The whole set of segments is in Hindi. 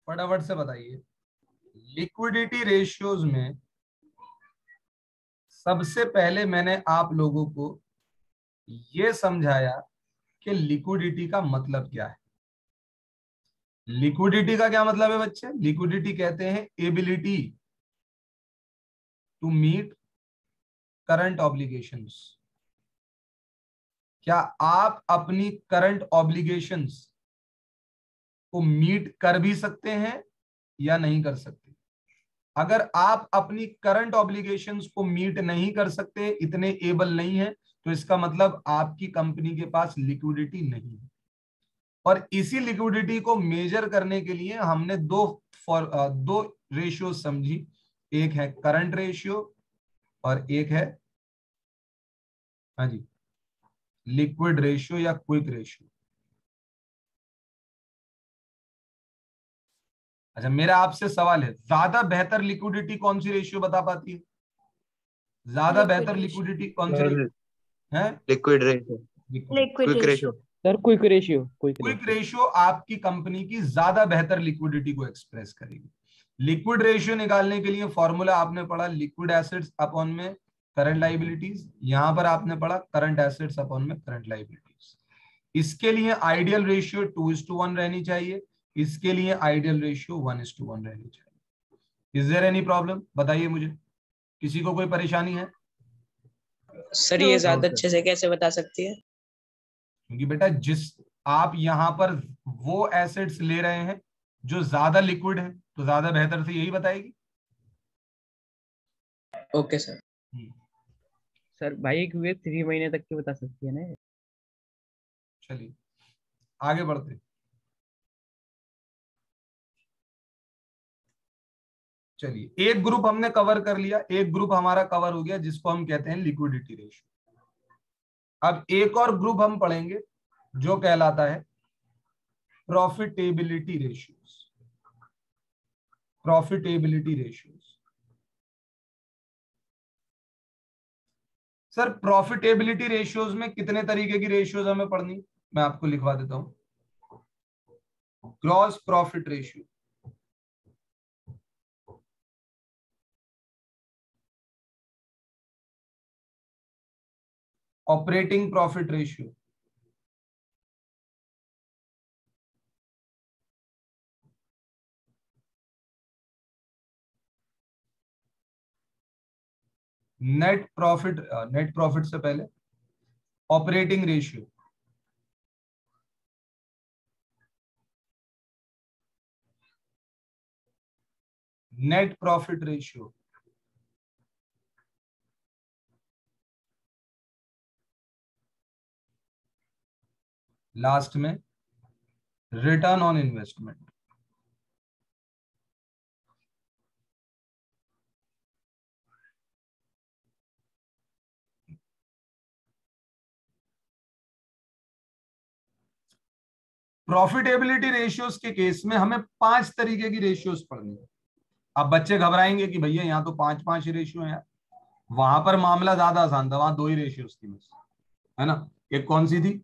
फटाफट से बताइए। लिक्विडिटी रेशियोज में सबसे पहले मैंने आप लोगों को यह समझाया कि लिक्विडिटी का मतलब क्या है। लिक्विडिटी का क्या मतलब है बच्चे? लिक्विडिटी कहते हैं ability to meet current obligations. क्या आप अपनी करंट ऑब्लिगेशंस को मीट कर भी सकते हैं या नहीं कर सकते? अगर आप अपनी करंट ऑब्लिगेशंस को मीट नहीं कर सकते, इतने एबल नहीं है, तो इसका मतलब आपकी कंपनी के पास लिक्विडिटी नहीं है। और इसी लिक्विडिटी को मेजर करने के लिए हमने दो रेशियो समझी। एक है करंट रेशियो और एक है, हाँ जी, लिक्विड रेशियो या क्विक रेशियो। अच्छा, मेरा आपसे सवाल है, ज्यादा बेहतर लिक्विडिटी कौन सी रेशियो बता पाती है? ज्यादा लिक्विड बेहतर रेशियो। लिक्विडिटी कौन सी है? Liquid ratio, liquid. Liquid quick ratio. Ratio. Sir quick ratio, quick quick ratio. Ratio आपकी कंपनी की ज्यादा बेहतर लिक्विडिटी को एक्सप्रेस करेगी। लिक्विड रेशियो निकालने के लिए फॉर्मूला आपने पढ़ा लिक्विड एसेट्स अपॉन में करंट लाइबिलिटीज। यहां पर आपने पढ़ा करंट एसेट्स अपॉन में करंट लाइबिलिटीज। इसके लिए आइडियल रेशियो 2:1 रहनी चाहिए, इसके लिए आइडियल रेशियो 1:1 रहनी चाहिए। Is there any problem? बताइए मुझे, किसी को कोई परेशानी है? सर नो ये सर। ज्यादा अच्छे से कैसे बता सकती है? क्योंकि बेटा जिस आप यहां पर वो एसेट्स ले रहे हैं जो ज्यादा लिक्विड है, तो ज्यादा बेहतर से यही बताएगी। Okay sir. सर भाई क्योंकि 3 महीने तक की बता सकती है ना। चलिए आगे बढ़ते हैं। चलिए, एक ग्रुप हमने कवर कर लिया, एक ग्रुप हमारा कवर हो गया जिसको हम कहते हैं लिक्विडिटी रेशियो। अब एक और ग्रुप हम पढ़ेंगे जो कहलाता है profitability ratios. Profitability ratios. Sir profitability ratios में कितने तरीके की रेशियोज हमें पढ़नी? मैं आपको लिखवा देता हूं। Gross profit ratio, operating profit ratio, net profit से पहले operating ratio, net profit ratio, last में return on investment. Profitability ratios के केस में हमें 5 तरीके की रेशियोज पढ़नी है। अब बच्चे घबराएंगे कि भैया यहाँ तो 5-5 ही रेशियो है। वहां पर मामला ज्यादा आसान था, वहां 2 ही रेशियोज थी बस, है ना। एक कौन सी थी?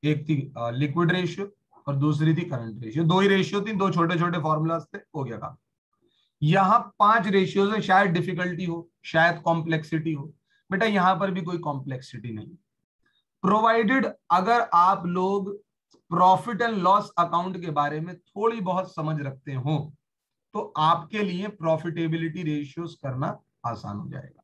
एक थी लिक्विड रेशियो और दूसरी थी करंट रेशियो। 2 ही रेशियो थी, 2 छोटे छोटे फॉर्मूलाज थे, हो गया काम। यहाँ 5 रेशियोज है, शायद डिफिकल्टी हो, शायद कॉम्प्लेक्सिटी हो। बेटा यहां पर भी कोई कॉम्प्लेक्सिटी नहीं, प्रोवाइडेड अगर आप लोग प्रॉफिट एंड लॉस अकाउंट के बारे में थोड़ी बहुत समझ रखते हो तो आपके लिए प्रॉफिटेबिलिटी रेशियोज करना आसान हो जाएगा।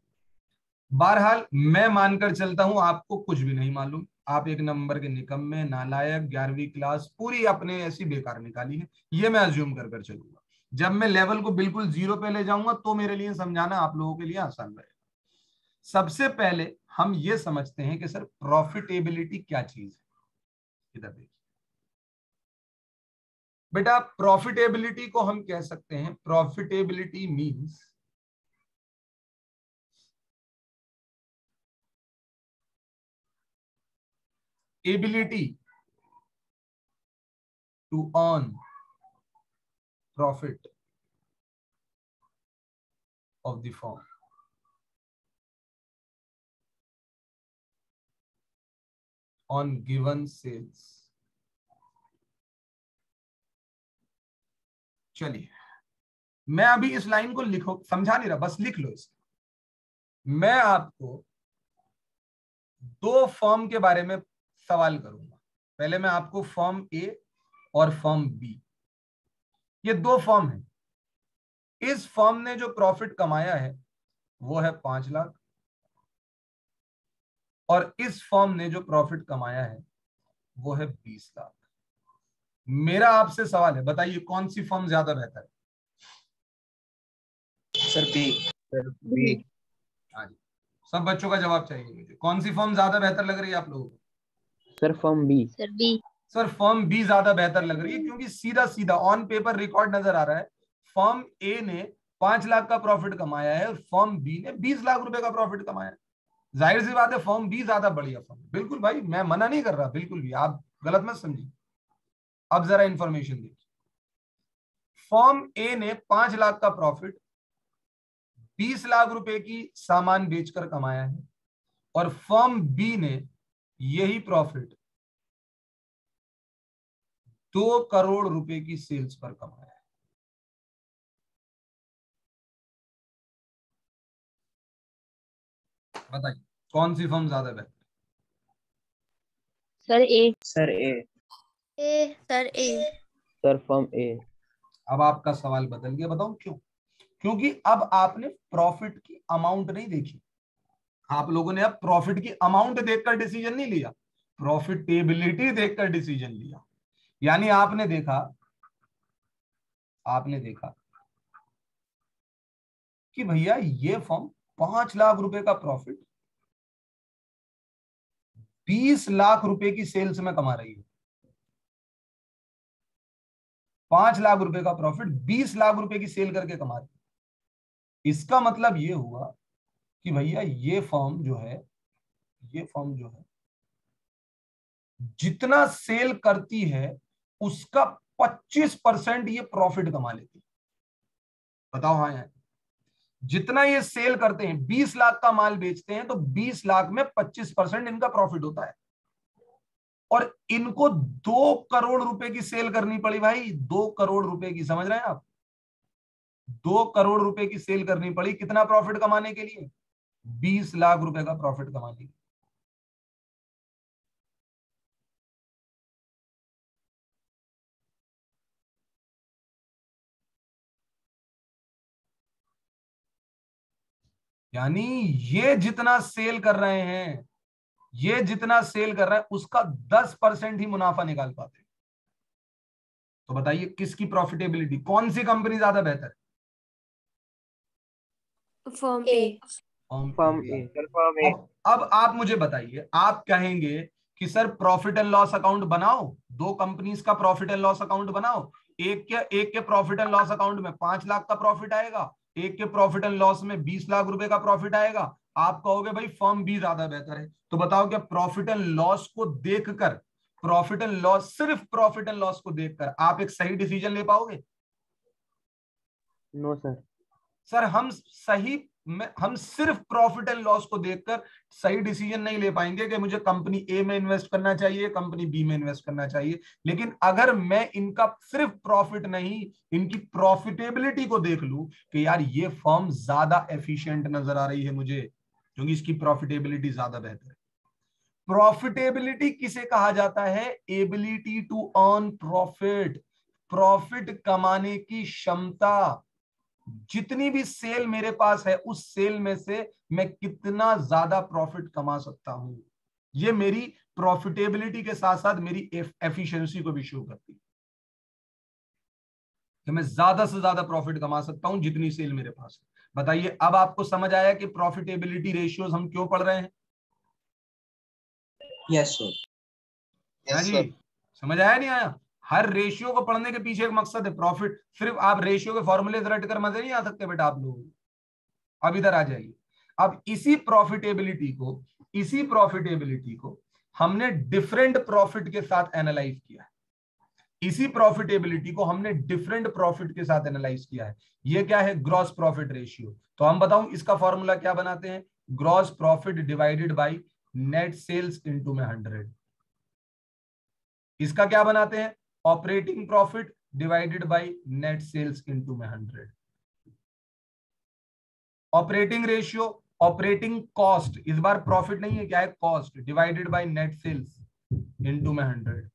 बहरहाल मैं मानकर चलता हूं आपको कुछ भी नहीं मालूम, आप एक नंबर के निकम्मे नालायक, 11वीं क्लास पूरी अपने ऐसी बेकार निकाली है, ये मैं अज्यूम कर चलूंगा। जब मैं लेवल को बिल्कुल 0 पे ले जाऊंगा तो मेरे लिए समझाना आप लोगों के लिए आसान रहेगा। सबसे पहले हम ये समझते हैं कि सर प्रॉफिटेबिलिटी क्या चीज है। इधर देखिए बेटा, प्रॉफिटेबिलिटी को हम कह सकते हैं, profitability means ability to earn profit of the firm on given sales। चलिए, मैं अभी इस लाइन को लिखो, समझा नहीं रहा, बस लिख लो इसे। मैं आपको दो फर्म के बारे में सवाल करूंगा। पहले मैं आपको फर्म ए और फर्म बी, ये दो फर्म है। इस फर्म ने जो प्रॉफिट कमाया है वो है 5 लाख, और इस फर्म ने जो प्रॉफिट कमाया है वो है 20 लाख। मेरा आपसे सवाल है, बताइए कौन सी फर्म ज्यादा बेहतर है? Sir B. Sir B. हाँ जी, सब बच्चों का जवाब चाहिए मुझे। कौन सी फर्म ज्यादा बेहतर लग रही है आप लोगों को? Sir firm B. Sir B. Sir firm B ज्यादा बेहतर लग रही है, क्योंकि सीधा सीधा ऑन पेपर रिकॉर्ड नजर आ रहा है, फर्म ए ने 5 लाख का प्रॉफिट कमाया है, फर्म बी ने 20 लाख रुपए का प्रॉफिट कमाया है। जाहिर सी बात है फर्म बी ज्यादा बढ़िया फर्म। बिल्कुल भाई, मैं मना नहीं कर रहा बिल्कुल भी, आप गलत मत समझिए। अब जरा इंफॉर्मेशन देखिए, फर्म ए ने 5 लाख का प्रॉफिट 20 लाख रुपए की सामान बेचकर कमाया है, और फर्म बी ने यही प्रॉफिट 2 करोड़ रुपए की सेल्स पर कमाया है। बताइए कौन सी फर्म ज्यादा बेहतर? सर ए। सर ए। ए। सर ए। सर फर्म ए। अब आपका सवाल बदल गया, बताऊं क्यों? क्योंकि अब आपने प्रॉफिट की अमाउंट नहीं देखी। आप लोगों ने अब प्रॉफिट की अमाउंट देखकर डिसीजन नहीं लिया, प्रॉफिटेबिलिटी देखकर डिसीजन लिया। यानी आपने देखा कि भैया ये फर्म 5 लाख रुपए का प्रॉफिट 20 लाख रुपए की सेल्स में कमा रही है। 5 लाख रुपए का प्रॉफिट 20 लाख रुपए की सेल करके कमा रही है। इसका मतलब ये हुआ कि भैया ये फर्म जो है जितना सेल करती है उसका 25% ये प्रॉफिट कमा लेती है। बताओ हाँ यार, जितना ये सेल करते हैं, 20 लाख का माल बेचते हैं तो 20 लाख में 25% इनका प्रॉफिट होता है। और इनको 2 करोड़ रुपए की सेल करनी पड़ी भाई, 2 करोड़ रुपए की, समझ रहे हैं आप? 2 करोड़ रुपए की सेल करनी पड़ी, कितना प्रॉफिट कमाने के लिए? 20 लाख रुपए का प्रॉफिट कमाने के लिए। यानी ये जितना सेल कर रहे हैं, उसका 10% ही मुनाफा निकाल पाते हैं। तो बताइए किसकी प्रॉफिटेबिलिटी, कौन सी कंपनी ज्यादा बेहतर है? फर्म ए। फर्म ए। सर फर्म ए। अब आप मुझे बताइए, आप कहेंगे कि sir profit and loss account बनाओ, दो कंपनीज का प्रॉफिट एंड लॉस अकाउंट बनाओ, एक के प्रॉफिट एंड लॉस अकाउंट में 5 लाख का प्रॉफिट आएगा, एक के प्रॉफिट एंड लॉस में 20 लाख रुपए का प्रॉफिट आएगा। आप कहोगे भाई फर्म बी ज्यादा बेहतर है। तो बताओ क्या प्रॉफिट एंड लॉस को देखकर, सिर्फ प्रॉफिट एंड लॉस को देखकर आप एक सही डिसीजन ले पाओगे? No sir. सर हम सिर्फ प्रॉफिट एंड लॉस को देखकर सही डिसीजन नहीं ले पाएंगे कि मुझे कंपनी ए में इन्वेस्ट करना चाहिए, कंपनी बी में इन्वेस्ट करना चाहिए। लेकिन अगर मैं इनका सिर्फ प्रॉफिट नहीं, इनकी प्रॉफिटेबिलिटी को देख लूं कि यार ये फर्म ज्यादा एफिशिएंट नजर आ रही है मुझे, क्योंकि इसकी प्रॉफिटेबिलिटी ज्यादा बेहतर है। प्रॉफिटेबिलिटी किसे कहा जाता है? Ability to earn profit, profit कमाने की क्षमता। जितनी भी सेल मेरे पास है उस सेल में से मैं कितना ज्यादा प्रॉफिट कमा सकता हूं, ये मेरी प्रॉफिटेबिलिटी के साथ साथ मेरी एफिशिएंसी को भी शो करती है कि मैं ज्यादा से ज्यादा प्रॉफिट कमा सकता हूं जितनी सेल मेरे पास है। बताइए अब आपको समझ आया कि प्रॉफिटेबिलिटी रेशियोज हम क्यों पढ़ रहे हैं? Yes sir. हाँ जी, समझ आया नहीं आया? हर रेशियो को पढ़ने के पीछे एक मकसद है, प्रॉफिट। सिर्फ आप रेशियो के फॉर्मूले रट कर मजे नहीं आ सकते बेटा आप लोग। अब इधर आ जाइए। अब इसी प्रॉफिटेबिलिटी को हमने डिफरेंट प्रॉफिट के साथ एनालाइज किया है। ये क्या है? Gross profit ratio. तो हम बताऊं इसका फॉर्मूला क्या बनाते हैं? Gross profit divided by net sales into में 100। इसका क्या बनाते हैं? Operating profit divided by net sales into में 100। ऑपरेटिंग रेशियो, ऑपरेटिंग कॉस्ट, इस बार प्रॉफिट नहीं है, क्या है, cost, divided by net sales into में 100।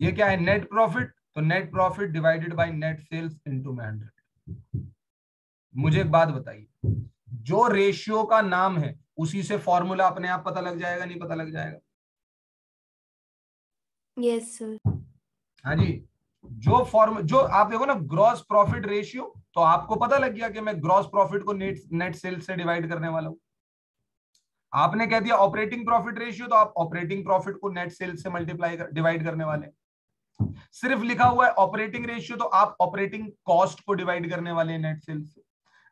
ये क्या है, नेट प्रॉफिट, तो net profit divided by net sales into में 100। मुझे एक बात बताइए, जो रेशियो का नाम है उसी से फॉर्मूला अपने आप पता लग जाएगा, नहीं पता लग जाएगा? Yes sir. हाँ जी, जो आप देखो ना, ग्रॉस प्रॉफिट रेशियो, तो आपको पता लग गया कि मैं ग्रॉस प्रॉफिट को नेट सेल्स से डिवाइड करने वाला हूं। आपने कह दिया ऑपरेटिंग प्रॉफिट रेशियो, तो आप ऑपरेटिंग प्रॉफिट को नेट सेल्स से डिवाइड करने वाले। सिर्फ लिखा हुआ है ऑपरेटिंग रेशियो, तो आप ऑपरेटिंग कॉस्ट को डिवाइड करने वाले हैं नेट सेल्स से।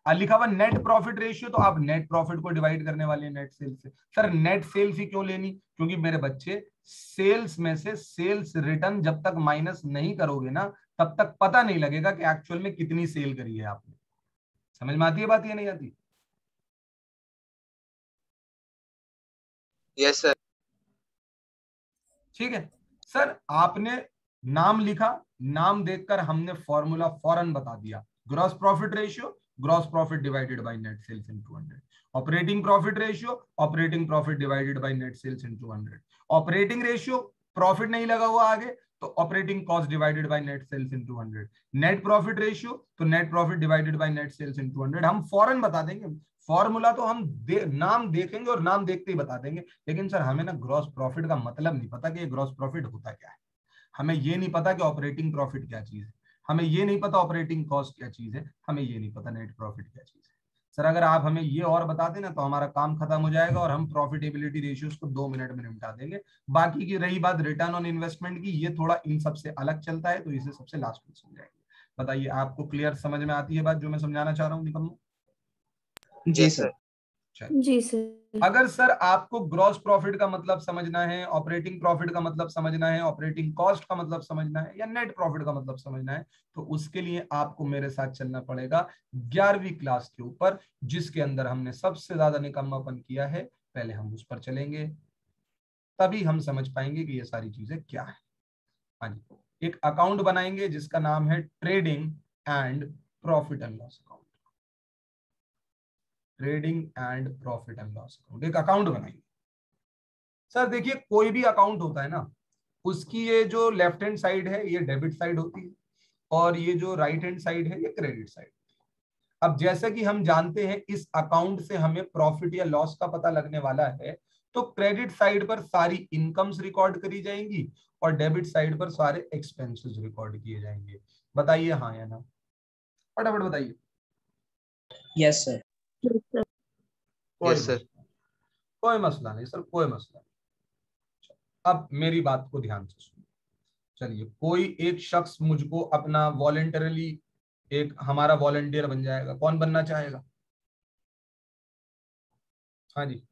लिखा हुआ नेट प्रॉफिट रेशियो, तो आप नेट प्रॉफिट को डिवाइड करने वाले हैं नेट सेल्स से। सर नेट सेल्स ही क्यों लेनी? क्योंकि मेरे बच्चे, सेल्स में से सेल्स रिटर्न जब तक माइनस नहीं करोगे ना, तब तक पता नहीं लगेगा कि एक्चुअल में कितनी सेल करी है आपने। समझ में आती है बात, ये नहीं आती? Yes sir. ठीक है सर, आपने नाम लिखा, नाम देखकर हमने फॉर्मूला फौरन बता दिया। Gross profit ratio, gross profit divided by net sales into 100। Operating profit ratio, operating profit divided by net sales into 100। Operating ratio, profit नहीं लगा हुआ आगे, तो operating cost divided by net sales into 100। Net profit ratio, तो net profit divided by net sales into 100। हम फौरन बता देंगे फॉर्मूला, तो हम नाम देखेंगे और नाम देखते ही बता देंगे। लेकिन सर हमें ना ग्रॉस प्रॉफिट का मतलब नहीं पता कि ये ग्रॉस प्रॉफिट होता क्या है। हमें ये नहीं पता कि ऑपरेटिंग प्रॉफिट क्या चीज है, हमें ये नहीं पता ऑपरेटिंग कॉस्ट क्या चीज है, हमें ये नहीं पता नेट प्रॉफिट क्या चीज है। सर अगर आप हमें ये और बता देना तो हमारा काम खत्म हो जाएगा और हम प्रॉफिटेबिलिटी रेशियोज को 2 मिनट में निपटा देंगे। बाकी की रही बात रिटर्न ऑन इन्वेस्टमेंट की, ये थोड़ा इन सबसे अलग चलता है, तो इसे सबसे लास्ट में समझाएंगे। बताइए, आपको क्लियर समझ में आती है बात जो मैं समझाना चाह रहा हूँ निकम्मो? जी सर। जी सर। अगर सर आपको ग्रॉस प्रॉफिट का मतलब समझना है, ऑपरेटिंग प्रॉफिट का मतलब समझना है, ऑपरेटिंग कॉस्ट का मतलब समझना है, या नेट प्रॉफिट का मतलब समझना है, तो उसके लिए आपको मेरे साथ चलना पड़ेगा 11वीं क्लास के ऊपर, जिसके अंदर हमने सबसे ज्यादा निकम्मापन किया है। पहले हम उस पर चलेंगे, तभी हम समझ पाएंगे कि ये सारी चीजें क्या है। हाँ जी, एक अकाउंट बनाएंगे जिसका नाम है trading and profit and loss account. Trading and profit and loss account, एक अकाउंट बनाएंगे। सर देखिए, कोई भी अकाउंट होता है ना, उसकी ये जो लेफ्ट हैंड साइड है ये डेबिट साइड होती है, और ये जो राइट हैंड साइड है ये क्रेडिट साइड। अब जैसा कि हम जानते हैं इस अकाउंट से हमें प्रॉफिट या लॉस का पता लगने वाला है, तो क्रेडिट साइड पर सारी इनकम्स रिकॉर्ड करी जाएंगी और डेबिट साइड पर सारे एक्सपेंसेस रिकॉर्ड किए जाएंगे। बताइए हाँ या ना, फटाफट बताइए। Yes sir. Yes sir. कोई मसला नहीं सर, कोई मसला नहीं। अब मेरी बात को ध्यान से सुनिए। चलिए, कोई एक शख्स मुझको अपना वॉलेंटरली एक हमारा वॉलंटियर बन जाएगा। कौन बनना चाहेगा? हाँ जी,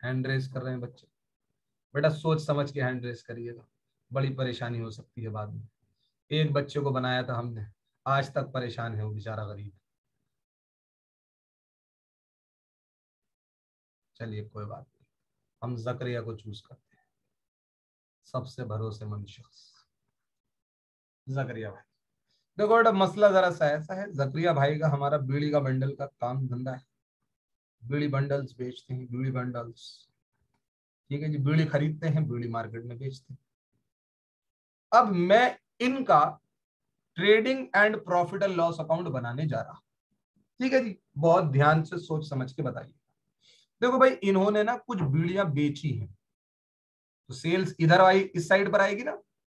हैंड रेस कर रहे हैं बच्चे। बेटा सोच समझ के हैंड रेस करिएगा, बड़ी परेशानी हो सकती है बाद में। एक बच्चे को बनाया था हमने, आज तक परेशान है वो बेचारा गरीब। चलिए कोई बात नहीं, हम जकरिया को चूज करते हैं, सबसे भरोसेमंद शख्स जकरिया भाई। देखो बेटा, मसला जरा सा ऐसा है, जकरिया भाई का हमारा बीड़ी का बंडल का काम धंधा है, बीड़ी बंडल्स बेचते हैं, बीड़ी बंडल्स। ठीक है जी, बीड़ी खरीदते हैं, बीड़ी मार्केट में बेचते हैं। अब मैं इनका trading and profit and loss account बनाने जा रहा। ठीक है जी, बहुत ध्यान से सोच समझ के बताइए। देखो भाई, इन्होंने ना कुछ बीड़ियां बेची हैं, तो सेल्स इधर आई, इस साइड पर आएगी ना।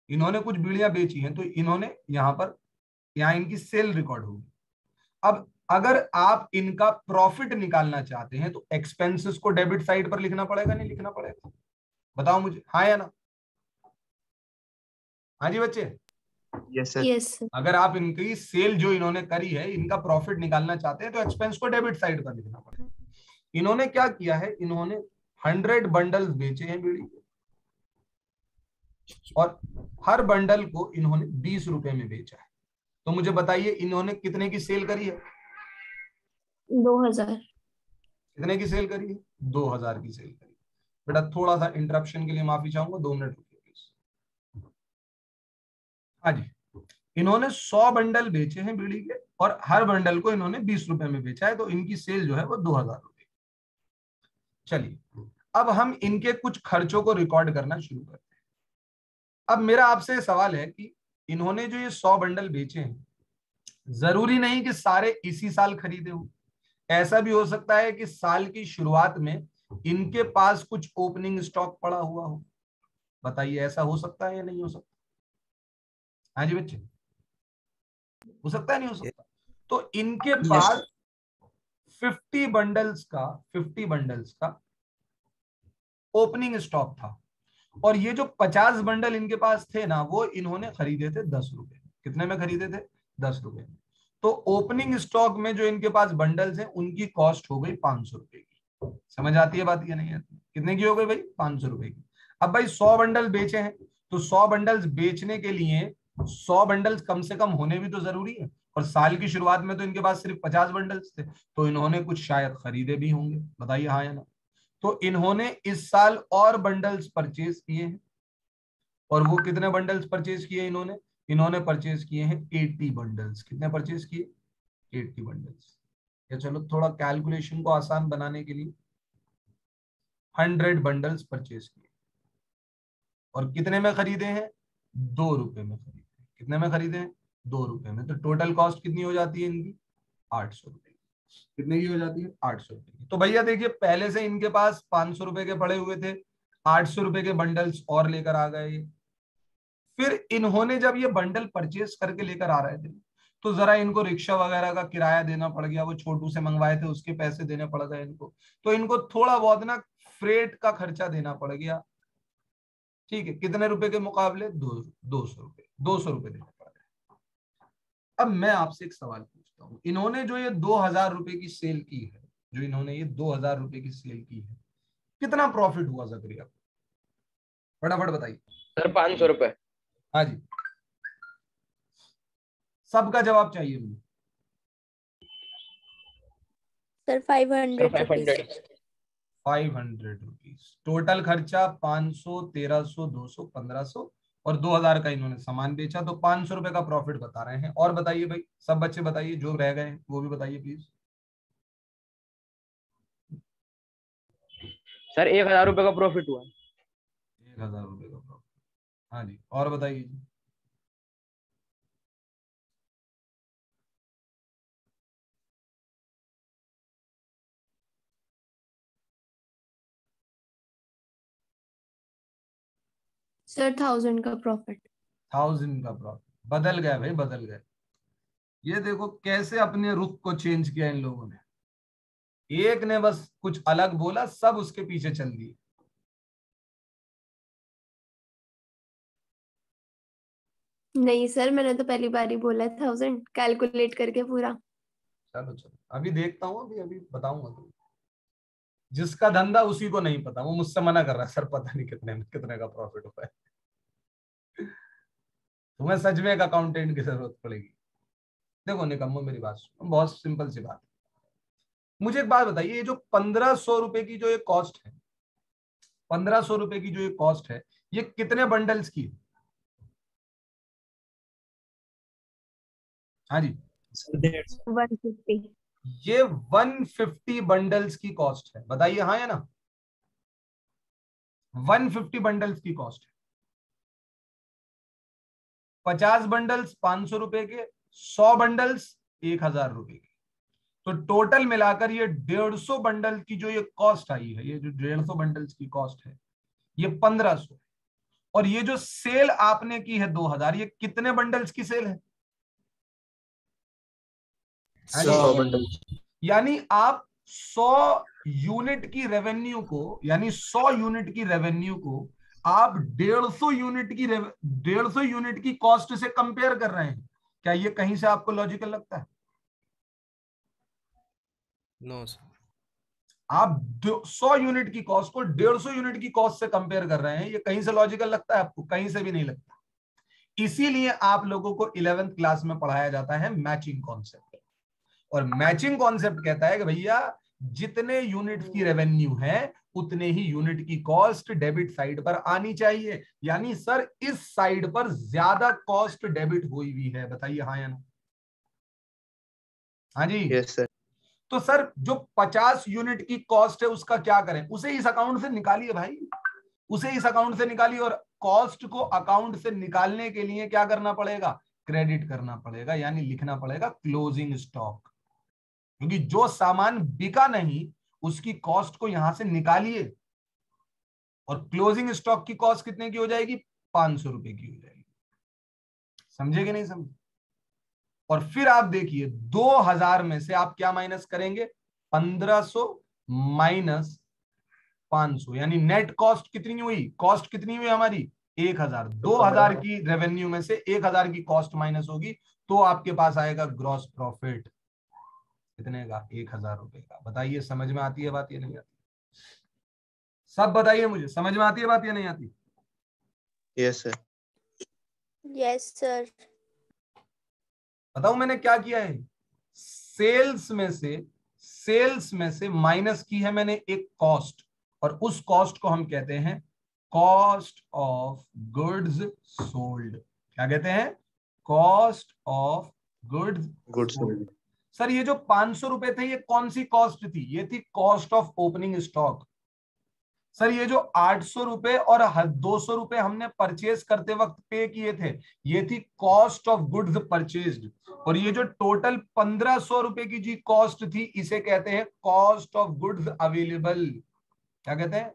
इन्होंने कुछ बीड़ियां बेची हैं, तो इन्होंने यहाँ इनकी सेल रिकॉर्ड होगी। अब अगर आप इनका प्रॉफिट निकालना चाहते हैं तो एक्सपेंसेस को डेबिट साइड पर लिखना पड़ेगा, नहीं लिखना पड़ेगा? बताओ मुझे, हाँ या ना? हाँ जी बच्चे। Yes sir. Yes sir. अगर आप इनकी सेल जो इन्होंने करी है, इनका प्रॉफिट निकालना चाहते हैं, तो एक्सपेंस को डेबिट साइड पर लिखना पड़ेगा। इन्होंने क्या किया है, इन्होंने 100 बंडल्स बेचे हैं बीड़ी के, और हर बंडल को इन्होंने 20 रुपए में बेचा है। तो मुझे बताइए इन्होंने कितने की सेल करी है? 2000। कितने की सेल करी है? 2000 की सेल करी। बेटा थोड़ा सा इंटरप्शन के लिए माफी चाहूंगा, 2 मिनट रुकिए। हाँ जी, इन्होंने 100 बंडल बेचे हैं बीड़ी के और हर बंडल को इन्होंने 20 रुपए में बेचा है, तो इनकी सेल जो है वो 2000 रुपए। चलिए अब हम इनके कुछ खर्चों को रिकॉर्ड करना शुरू करते हैं। अब मेरा आपसे सवाल है कि इन्होंने जो ये 100 बंडल बेचे हैं, जरूरी नहीं कि सारे इसी साल खरीदे हो, ऐसा भी हो सकता है कि साल की शुरुआत में इनके पास कुछ ओपनिंग स्टॉक पड़ा हुआ हो। बताइए ऐसा हो सकता है या नहीं हो सकता? हाँ जी बच्चे, हो सकता है नहीं हो सकता? तो इनके पास 50 बंडल्स का ओपनिंग स्टॉक था, और ये जो 50 बंडल इनके पास थे ना, वो इन्होंने खरीदे थे 10 रुपए। कितने में खरीदे थे? 10 रुपए में। तो ओपनिंग स्टॉक में जो इनके पास बंडल्स हैं उनकी कॉस्ट हो गई 500 रुपए की। समझ आती है बात या नहीं आती? कितने की हो गई भाई? 500 रुपए की। अब भाई 100 बंडल बेचे हैं, तो 100 बंडल्स बेचने के लिए 100 बंडल्स कम से कम होने भी तो जरूरी है, और साल की शुरुआत में तो इनके पास सिर्फ 50 बंडल्स थे, तो इन्होंने कुछ शायद खरीदे भी होंगे। बताइए हाँ या ना? तो इन्होंने इस साल और बंडल्स परचेज किए हैं, और वो कितने बंडल्स परचेज किए इन्होंने? इन्होंने परचेज किए हैं 80 बंडल्स। कितने परचेज किए? 80 बंडल्स। या चलो थोड़ा कैलकुलेशन को आसान बनाने के लिए 100 बंडल्स परचेज किए, और कितने में खरीदे हैं? 2 रुपए में खरीदे हैं। कितने में खरीदे हैं? 2 रुपए में। तो टोटल कॉस्ट कितनी हो जाती है इनकी? 800 रुपए। कितने की हो जाती है? 800 रुपए की। तो भैया देखिए, पहले से इनके पास 500 रुपए के पड़े हुए थे, 800 रुपए के बंडल्स और लेकर आ गए। फिर इन्होंने जब ये बंडल परचेस करके लेकर आ रहे थे, तो जरा इनको रिक्शा वगैरह का किराया देना पड़ गया, वो छोटू से मंगवाए थे उसके पैसे देने पड़ गए इनको, तो इनको थोड़ा बहुत ना फ्रेट का खर्चा देना पड़ गया। ठीक है, कितने रुपए के मुकाबले? 200 रुपए देने पड़ गए। अब मैं आपसे एक सवाल पूछता हूँ, इन्होंने जो ये 2000 रुपए की सेल की है, जो इन्होंने ये 2000 रुपए की सेल की है, कितना प्रॉफिट हुआ जकरिया? फटाफट बताइए। सर 500 रुपए। हाँ जी, सबका जवाब चाहिए मुझे। Sir 500 rupees. 500 रुपीज टोटल खर्चा। 500, 1300, 200, 1500 और 2000 का इन्होंने सामान बेचा, तो 500 रुपए का प्रॉफिट बता रहे हैं। और बताइए भाई, सब बच्चे बताइए, जो रह गए हैं वो भी बताइए प्लीज। सर 1000 रुपए का प्रॉफिट हुआ। 1000 रुपए का प्रॉफिट। हाँ जी, और बताइए जी। सर 1000 का प्रॉफिट। 1000 का प्रॉफिट। बदल गया भाई, बदल गए। ये देखो कैसे अपने रुख को चेंज किया इन लोगों ने। एक ने बस कुछ अलग बोला, सब उसके पीछे चल दिए। नहीं सर, मैंने तो पहली बार ही बोला 1000 कैलकुलेट करके पूरा। चलो चलो, अभी देखता हूँ, अभी अभी बताऊंगा तुम। जिसका धंधा उसी को नहीं पता, वो मुझसे मना कर रहा है, सर पता नहीं कितने का प्रॉफिट हुआ है। तुम्हें सच में एक अकाउंटेंट की जरूरत पड़ेगी। देखो निकम्मो, मेरी बात सुनो, बहुत सिंपल सी बात। मुझे एक बात बताइए, ये जो 1500 रुपए की जो ये कॉस्ट है, 1500 रुपए की जो ये कॉस्ट है, ये कितने बंडल्स की है? हाँ जी, 150। ये 150 बंडल्स की कॉस्ट है। बताइए हाँ या ना? 150 बंडल्स की कॉस्ट है। 50 बंडल्स 500 रुपए के, 100 बंडल्स 1000 रुपए के। तो टोटल मिलाकर ये 150 बंडल की जो ये कॉस्ट आई है, ये जो 150 बंडल्स की कॉस्ट है, ये 1500। और ये जो सेल आपने की है 2000, ये कितने बंडल्स की सेल है? 100 बंडल। यानी आप 100 यूनिट की रेवेन्यू को, यानी 100 यूनिट की रेवेन्यू को आप 150 यूनिट की कॉस्ट से कंपेयर कर रहे हैं। क्या ये कहीं से आपको लॉजिकल लगता है? No sir. आप 100 यूनिट की कॉस्ट को 150 यूनिट की कॉस्ट से कंपेयर कर रहे हैं, ये कहीं से लॉजिकल लगता है आपको? कहीं से भी नहीं लगता। इसीलिए आप लोगों को 11th क्लास में पढ़ाया जाता है मैचिंग कॉन्सेप्ट। और मैचिंग कॉन्सेप्ट कहता है कि भैया जितने यूनिट की रेवेन्यू है उतने ही यूनिट की कॉस्ट डेबिट साइड पर आनी चाहिए। यानी सर इस साइड पर ज्यादा कॉस्ट डेबिट हुई हुई है, बताइए हाँ या ना? हाँ जी। Yes sir. तो सर जो 50 यूनिट की कॉस्ट है उसका क्या करें? उसे इस अकाउंट से निकालिए भाई, उसे इस अकाउंट से निकालिए। और कॉस्ट को अकाउंट से निकालने के लिए क्या करना पड़ेगा? क्रेडिट करना पड़ेगा, यानी लिखना पड़ेगा क्लोजिंग स्टॉक। क्योंकि जो सामान बिका नहीं उसकी कॉस्ट को यहां से निकालिए, और क्लोजिंग स्टॉक की कॉस्ट कितने की हो जाएगी? 500 रुपए की हो जाएगी। समझे कि नहीं समझे? और फिर आप देखिए 2000 में से आप क्या माइनस करेंगे? 1500 माइनस 500, यानी नेट कॉस्ट कितनी हुई? कॉस्ट कितनी हुई हमारी? 1000। 2000 की रेवेन्यू में से 1000 की कॉस्ट माइनस होगी, तो आपके पास आएगा ग्रॉस प्रॉफिट कितने का? 1000 रुपए का। बताइए समझ में आती है बात या नहीं आती? सब बताइए मुझे, समझ में आती है बात या नहीं आती? Yes sir. Yes sir. बताऊं मैंने क्या किया है? सेल्स में से माइनस की है मैंने एक कॉस्ट, और उस कॉस्ट को हम कहते हैं कॉस्ट ऑफ गुड्स सोल्ड। क्या कहते हैं? Cost of goods goods sold. Sir ये जो 500 रुपए थे ये कौन सी कॉस्ट थी? ये थी cost of opening stock. Sir ये जो 800 रुपए और 200 रुपए हमने परचेज करते वक्त पे किए थे, ये थी कॉस्ट ऑफ गुड्स परचेज्ड। और ये जो टोटल 1500 रुपए की जी कॉस्ट थी, इसे कहते हैं कॉस्ट ऑफ गुड्स अवेलेबल। क्या कहते हैं?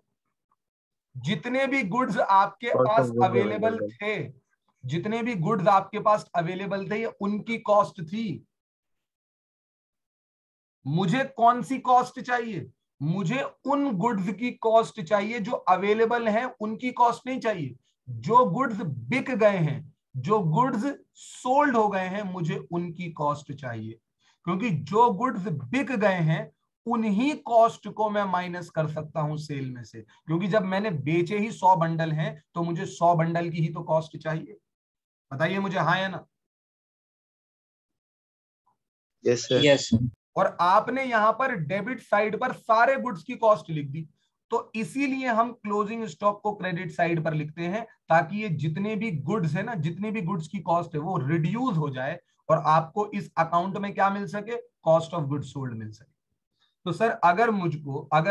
जितने भी गुड्स आपके पास अवेलेबल थे, जितने भी गुड्स आपके पास अवेलेबल थे, ये उनकी कॉस्ट थी। मुझे कौन सी कॉस्ट चाहिए? मुझे उन गुड्स की कॉस्ट चाहिए जो अवेलेबल हैं, उनकी कॉस्ट नहीं चाहिए। जो गुड्स बिक गए हैं, जो गुड्स सोल्ड हो गए हैं, मुझे उनकी कॉस्ट चाहिए। क्योंकि जो गुड्स बिक गए हैं उन्हीं कॉस्ट को मैं माइनस कर सकता हूं सेल में से। क्योंकि जब मैंने बेचे ही 100 बंडल हैं तो मुझे 100 बंडल की ही तो कॉस्ट चाहिए। बताइए मुझे हाँ या ना? Yes sir. यस और आपने यहां पर डेबिट साइड पर सारे गुड्स की कॉस्ट लिख दी, तो इसीलिए हम क्लोजिंग स्टॉक को क्रेडिट साइड पर लिखते हैं, ताकि ये जितने भी गुड्स है ना, जितने भी गुड्स की कॉस्ट है वो रिड्यूस हो जाए, और आपको इस अकाउंट में क्या मिल सके? कॉस्ट ऑफ गुड्स सोल्ड मिल सके। तो सर अगर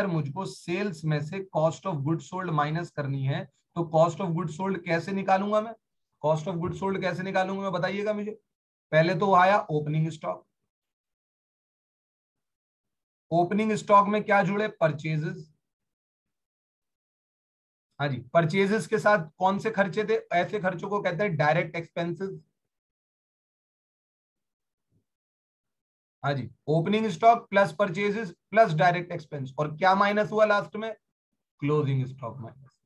मुझको सेल्स में से cost of goods sold minus करनी है, तो कॉस्ट ऑफ गुड्स सोल्ड कैसे निकालूंगा मैं? कॉस्ट ऑफ गुड्स सोल्ड कैसे निकालूंगा मैं, बताइएगा मुझे। पहले तो आया ओपनिंग स्टॉक। ओपनिंग स्टॉक में क्या जुड़े? परचेजेस। हाँ जी, परचेजेस के साथ कौन से खर्चे थे? ऐसे खर्चों को कहते हैं डायरेक्ट एक्सपेंसेस। हाँ जी, opening stock plus purchases plus direct expense, और क्या माइनस हुआ लास्ट में? Closing stock minus.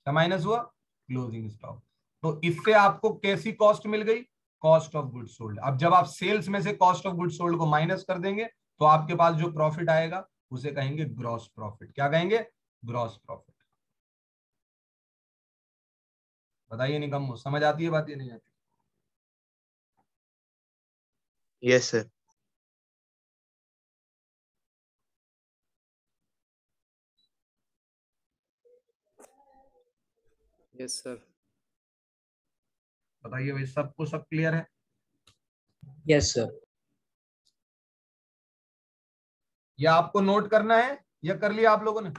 क्या माइनस हुआ? Closing stock. तो इससे आपको कैसी कॉस्ट मिल गई? Cost of goods sold. अब जब आप सेल्स में से कॉस्ट ऑफ गुड्स सोल्ड को माइनस कर देंगे, तो आपके पास जो प्रॉफिट आएगा उसे कहेंगे ग्रॉस प्रॉफिट। क्या कहेंगे? Gross profit. बताइए निकम्मो, समझ आती है बात या नहीं आती? Yes sir. Yes sir. बताइए भाई, सबको सब क्लियर है? Yes sir. या आपको नोट करना है, या कर लिया आप लोगों ने?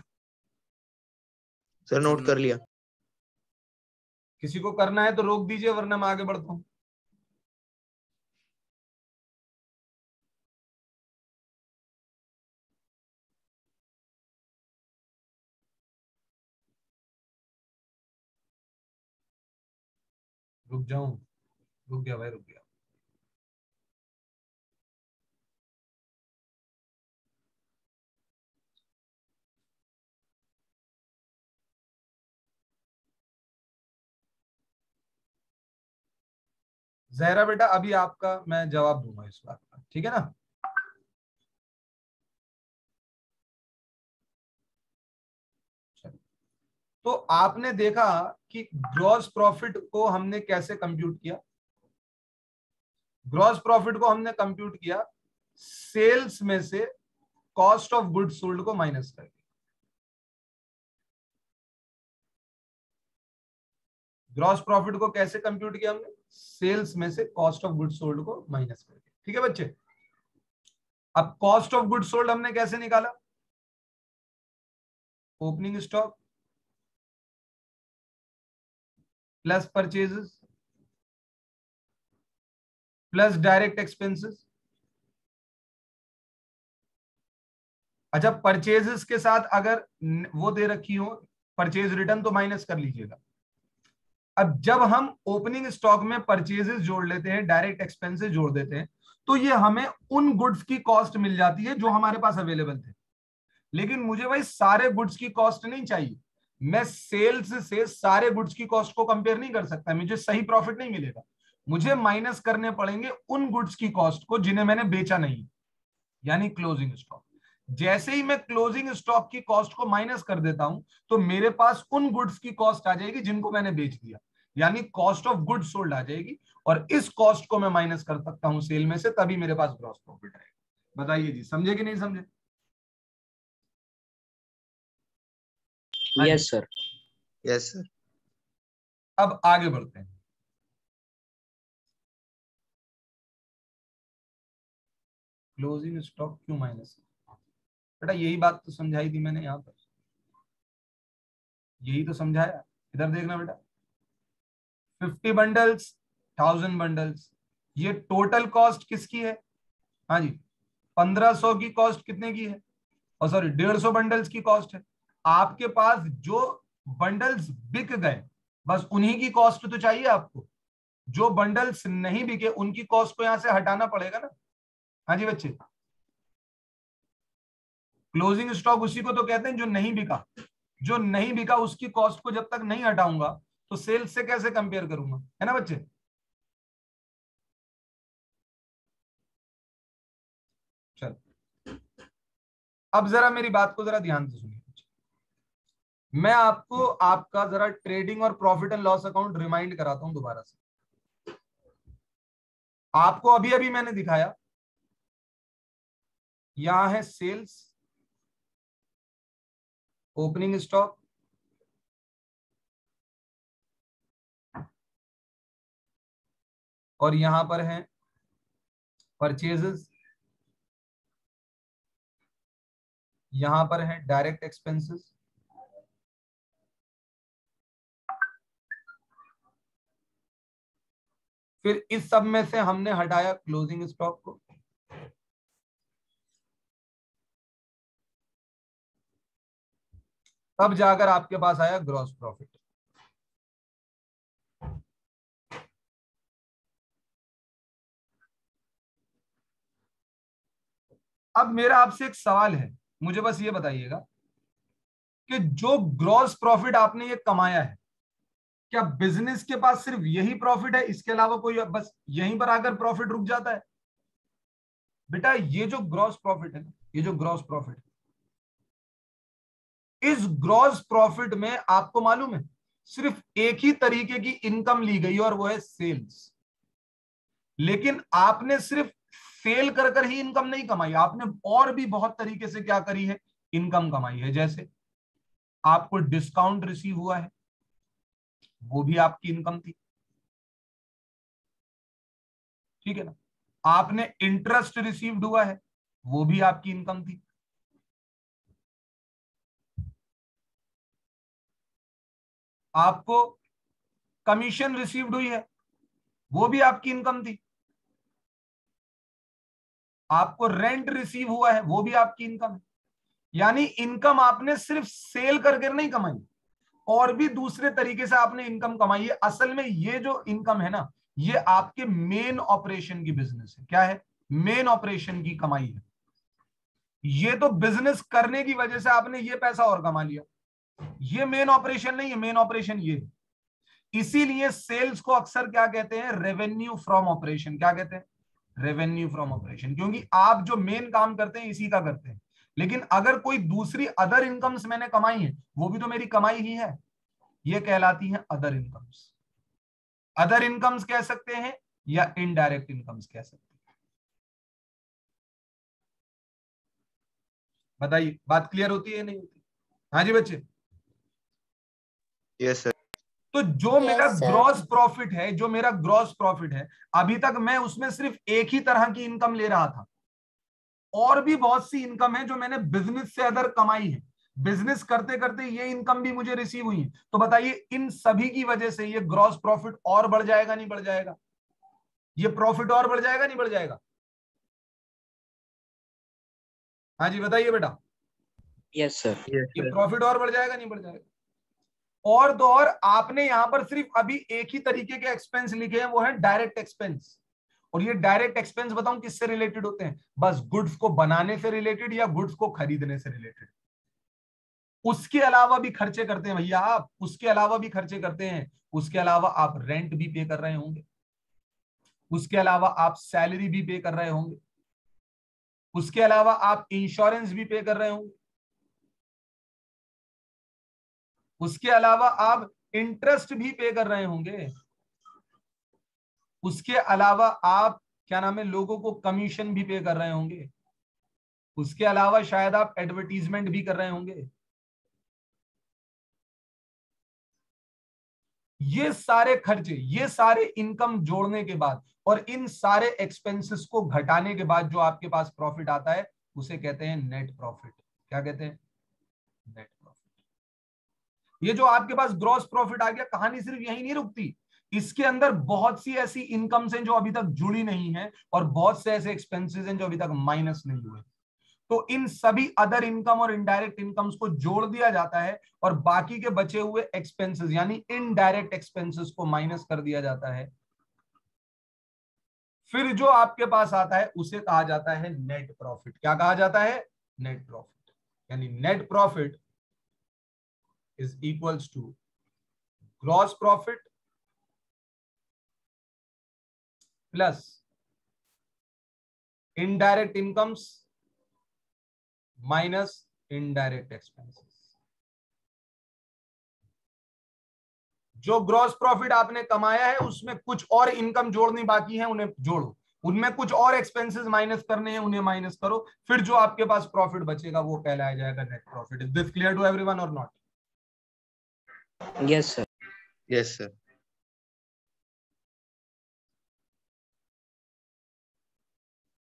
सर नोट कर लिया। किसी को करना है तो रोक दीजिए, वरना मैं आगे बढ़ता हूं। रुक जाऊं? रुक गया भाई, रुक गया। जहरा बेटा, अभी आपका मैं जवाब दूंगा इस बात का, ठीक है ना? चलो। तो आपने देखा कि ग्रॉस प्रॉफिट को हमने कैसे कंप्यूट किया? ग्रॉस प्रॉफिट को हमने कंप्यूट किया सेल्स में से कॉस्ट ऑफ गुड्स सोल्ड को माइनस करके। ग्रॉस प्रॉफिट को कैसे कंप्यूट किया हमने? सेल्स में से कॉस्ट ऑफ गुड्स सोल्ड को माइनस करके। ठीक है बच्चे, अब कॉस्ट ऑफ गुड्स सोल्ड हमने कैसे निकाला? Opening stock plus purchases plus direct expenses. अच्छा, परचेजेस के साथ अगर वो दे रखी हो परचेज रिटर्न तो माइनस कर लीजिएगा। अब जब हम ओपनिंग स्टॉक में परचेजेस जोड़ लेते हैं, डायरेक्ट एक्सपेंसेस जोड़ देते हैं, तो ये हमें उन गुड्स की कॉस्ट मिल जाती है जो हमारे पास अवेलेबल थे। लेकिन मुझे भाई सारे गुड्स की कॉस्ट नहीं चाहिए, मैं सेल्स से सारे गुड्स की कॉस्ट को कंपेयर नहीं कर सकता, मुझे सही प्रॉफिट नहीं मिलेगा। मुझे माइनस करने पड़ेंगे उन गुड्स की कॉस्ट को जिन्हें मैंने बेचा नहीं, यानी क्लोजिंग स्टॉक। जैसे ही मैं क्लोजिंग स्टॉक की कॉस्ट को माइनस कर देता हूं तो मेरे पास उन गुड्स की कॉस्ट आ जाएगी जिनको मैंने बेच दिया, यानी कॉस्ट ऑफ गुड्स सोल्ड आ जाएगी, और इस कॉस्ट को मैं माइनस कर सकता हूं सेल में से, तभी मेरे पास ग्रॉस प्रॉफिट आएगा। बताइए जी, समझे कि नहीं समझे? Yes sir. Yes sir. अब आगे बढ़ते हैं। क्लोजिंग स्टॉक क्यों माइनस? बेटा यही बात तो समझाई थी मैंने यहां पर, यही तो समझाया। इधर देखना बेटा, 50 बंडल्स 1000 बंडल्स, ये टोटल कॉस्ट किसकी है? हाँ जी, 1500 की कॉस्ट कितने की है? और सॉरी 150 बंडल्स की कॉस्ट है। आपके पास जो बंडल्स बिक गए बस उन्हीं की कॉस्ट तो चाहिए आपको, जो बंडल्स नहीं बिके उनकी कॉस्ट को यहां से हटाना पड़ेगा ना। हाँ जी बच्चे, क्लोजिंग स्टॉक उसी को तो कहते हैं जो नहीं बिका। जो नहीं बिका उसकी कॉस्ट को जब तक नहीं हटाऊंगा तो सेल्स से कैसे कंपेयर करूंगा, है ना बच्चे? चल, अब जरा मेरी बात को जरा ध्यान से सुनिए। मैं आपको आपका जरा ट्रेडिंग और profit and loss account remind कराता हूं दोबारा से। आपको अभी अभी मैंने दिखाया, यहां है सेल्स, ओपनिंग स्टॉक, और यहां पर है परचेजेस, यहां पर है डायरेक्ट एक्सपेंसेस, फिर इस सब में से हमने हटाया क्लोजिंग स्टॉक को, तब जाकर आपके पास आया ग्रॉस प्रॉफिट। अब मेरा आपसे एक सवाल है, मुझे बस ये बताइएगा कि जो ग्रॉस प्रॉफिट आपने ये कमाया है, क्या बिजनेस के पास सिर्फ यही प्रॉफिट है, इसके अलावा कोई, बस यहीं पर आकर प्रॉफिट रुक जाता है? बेटा ये जो ग्रॉस प्रॉफिट है, ये जो ग्रॉस प्रॉफिट है, इस ग्रॉस प्रॉफिट में आपको मालूम है सिर्फ एक ही तरीके की इनकम ली गई और वो है सेल्स। लेकिन आपने सिर्फ सेल कर कर ही इनकम नहीं कमाई, आपने और भी बहुत तरीके से क्या करी है, इनकम कमाई है। जैसे आपको डिस्काउंट रिसीव हुआ है, वो भी आपकी इनकम थी, ठीक है ना। आपने इंटरेस्ट रिसीव्ड हुआ है, वो भी आपकी इनकम थी। आपको कमीशन रिसीव्ड हुई है, वो भी आपकी इनकम थी। आपको रेंट रिसीव हुआ है, वो भी आपकी इनकम है। यानी इनकम आपने सिर्फ सेल करके नहीं कमाई, और भी दूसरे तरीके से आपने इनकम कमाई है। असल में ये जो इनकम है ना, ये आपके मेन ऑपरेशन की बिजनेस है। क्या है? मेन ऑपरेशन की कमाई है। ये तो बिजनेस करने की वजह से आपने ये पैसा और कमा लिया, ये मेन ऑपरेशन नहीं है। मेन ऑपरेशन ये है। इसीलिए सेल्स को अक्सर क्या कहते हैं? Revenue from operation. क्या कहते हैं? Revenue from operation. क्योंकि आप जो मेन काम करते हैं इसी का करते हैं। लेकिन अगर कोई दूसरी अदर इनकम्स मैंने कमाई है, वो भी तो मेरी कमाई ही है, ये कहलाती है अदर इनकम्स। अदर इनकम्स कह सकते हैं या इनडायरेक्ट इनकम्स कह सकते हैं। बताइए, बात क्लियर होती है नहीं होती? हाँ जी बच्चे। Yes sir. तो जो मेरा Yes, sir. ग्रॉस प्रॉफिट है, जो मेरा ग्रॉस प्रॉफिट है, अभी तक मैं उसमें सिर्फ एक ही तरह की इनकम ले रहा था। और भी बहुत सी इनकम है जो मैंने बिजनेस से अदर कमाई है, बिजनेस करते करते ये इनकम भी मुझे रिसीव हुई है। तो बताइए इन सभी की वजह से ये ग्रॉस प्रॉफिट और बढ़ जाएगा नहीं बढ़ जाएगा? ये प्रॉफिट और बढ़ जाएगा नहीं बढ़ जाएगा? हाँ जी बताइए बेटा। Yes sir. ये प्रॉफिट और बढ़ जाएगा नहीं बढ़ जाएगा? और तो और आपने यहां पर सिर्फ अभी एक ही तरीके के एक्सपेंस लिखे हैं, वो है डायरेक्ट एक्सपेंस। और ये डायरेक्ट एक्सपेंस बताऊं किससे रिलेटेड होते हैं? बस गुड्स को बनाने से रिलेटेड या गुड्स को खरीदने से रिलेटेड। उसके अलावा भी खर्चे करते हैं भैया आप, उसके अलावा भी खर्चे करते हैं। उसके अलावा आप रेंट भी पे कर रहे होंगे, उसके अलावा आप सैलरी भी पे कर रहे होंगे, उसके अलावा आप इंश्योरेंस भी पे कर रहे होंगे, उसके अलावा आप इंटरेस्ट भी पे कर रहे होंगे, उसके अलावा आप क्या नाम है लोगों को कमीशन भी पे कर रहे होंगे, उसके अलावा शायद आप एडवर्टीजमेंट भी कर रहे होंगे। ये सारे खर्चे, ये सारे इनकम जोड़ने के बाद और इन सारे एक्सपेंसेस को घटाने के बाद जो आपके पास प्रॉफिट आता है उसे कहते हैं नेट प्रॉफिट। क्या कहते हैं? Net profit. ये जो आपके पास ग्रॉस प्रॉफिट आ गया, कहानी सिर्फ यही नहीं रुकती, इसके अंदर बहुत सी ऐसी इनकम्स हैं जो अभी तक जुड़ी नहीं है और बहुत से ऐसे एक्सपेंसेस हैं जो अभी तक माइनस नहीं हुए। तो इन सभी अदर इनकम और इनडायरेक्ट इनकम्स को जोड़ दिया जाता है और बाकी के बचे हुए एक्सपेंसेस यानी इनडायरेक्ट एक्सपेंसेस को माइनस कर दिया जाता है। फिर जो आपके पास आता है उसे कहा जाता है नेट प्रॉफिट। क्या कहा जाता है? Net profit. यानी net profit is equals to gross profit plus indirect incomes minus indirect expenses. जो ग्रॉस प्रॉफिट आपने कमाया है उसमें कुछ और इनकम जोड़नी बाकी है, उन्हें जोड़ो। उनमें कुछ और एक्सपेंसेस माइनस करने हैं, उन्हें माइनस करो। फिर जो आपके पास प्रॉफिट बचेगा वो कहलाया जाएगा net profit. Is this clear to everyone और not? Yes sir. Yes sir.